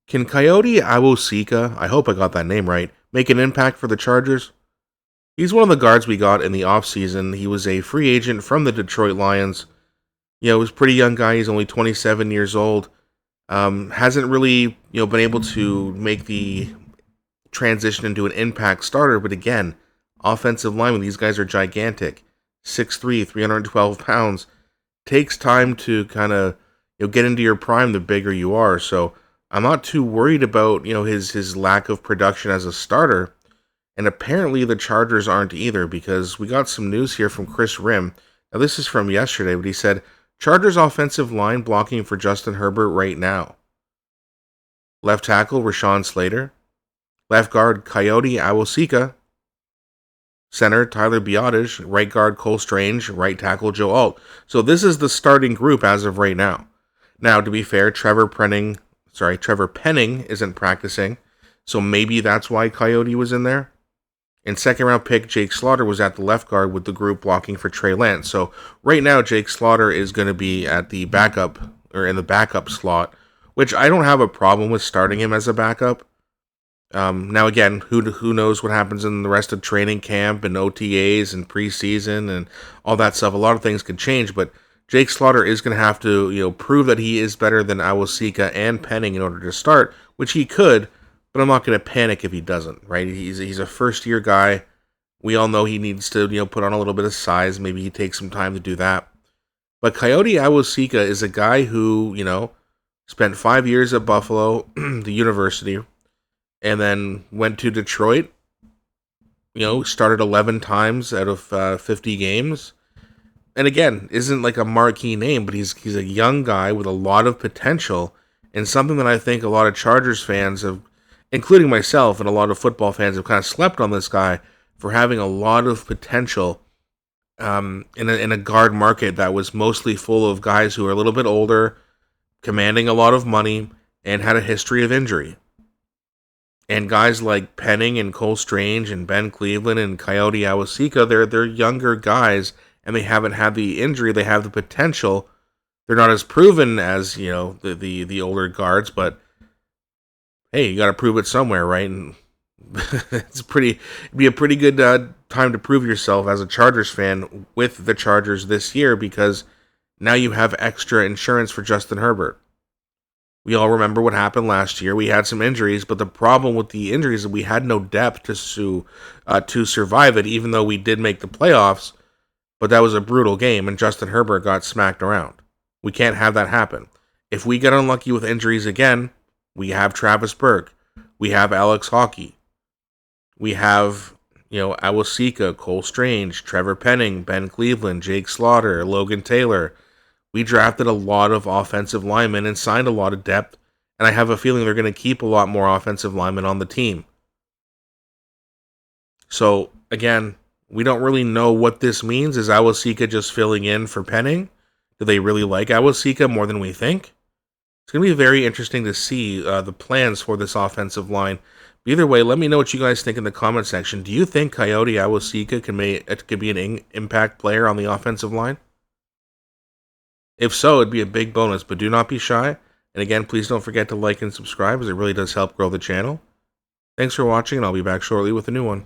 Can Kayode Awosika, I hope I got that name right, make an impact for the Chargers? He's one of the guards we got in the offseason. He was a free agent from the Detroit Lions. He was a pretty young guy. He's only 27 years old. Hasn't really, been able to make the transition into an impact starter. But again, offensive linemen, these guys are gigantic. 6'3", 312 pounds. Takes time to kind of get into your prime the bigger you are. So I'm not too worried about his lack of production as a starter. And apparently the Chargers aren't either, because we got some news here from Chris Rim. Now this is from yesterday, but he said Chargers offensive line blocking for Justin Herbert right now. Left tackle Rashawn Slater. Left guard Kayode Awosika. Center Tyler Biadasz. Right guard Cole Strange. Right tackle Joe Alt. So this is the starting group as of right now. Now, to be fair, Trevor Penning isn't practicing, so maybe that's why Kayode was in there. And second round pick Jake Slaughter was at the left guard with the group blocking for Trey Lance. So right now Jake Slaughter is going to be at the backup, or in the backup slot, which I don't have a problem with starting him as a backup. Now again, who knows what happens in the rest of training camp and OTAs and preseason and all that stuff. A lot of things can change, but Jake Slaughter is going to have to prove that he is better than Awosika and Penning in order to start, which he could. But I'm not going to panic if he doesn't, right? He's a first-year guy. We all know he needs to, put on a little bit of size. Maybe he takes some time to do that. But Kayode Awosika is a guy who, spent 5 years at Buffalo, the university, and then went to Detroit. Started 11 times out of 50 games. And again, isn't like a marquee name, but he's a young guy with a lot of potential, and something that I think a lot of Chargers fans have, including myself and a lot of football fans, have kind of slept on this guy for having a lot of potential in a guard market that was mostly full of guys who are a little bit older, commanding a lot of money, and had a history of injury. And guys like Penning and Cole Strange and Ben Cleveland and Kayode Awosika, they're younger guys, and they haven't had the injury. They have the potential. They're not as proven as the older guards, but hey, you got to prove it somewhere, right? And it'd be a pretty good time to prove yourself as a Chargers fan with the Chargers this year, because now you have extra insurance for Justin Herbert. We all remember what happened last year. We had some injuries, but the problem with the injuries is that we had no depth to survive it, even though we did make the playoffs. But that was a brutal game, and Justin Herbert got smacked around. We can't have that happen. If we get unlucky with injuries again, we have Travis Burke. We have Alex Hockey. We have, Awosika, Cole Strange, Trevor Penning, Ben Cleveland, Jake Slaughter, Logan Taylor. We drafted a lot of offensive linemen and signed a lot of depth, and I have a feeling they're going to keep a lot more offensive linemen on the team. So, again, we don't really know what this means. Is Awosika just filling in for Penning? Do they really like Awosika more than we think? It's going to be very interesting to see the plans for this offensive line. But either way, let me know what you guys think in the comment section. Do you think Kayode Awosika could be an impact player on the offensive line? If so, it'd be a big bonus, but do not be shy. And again, please don't forget to like and subscribe, as it really does help grow the channel. Thanks for watching, and I'll be back shortly with a new one.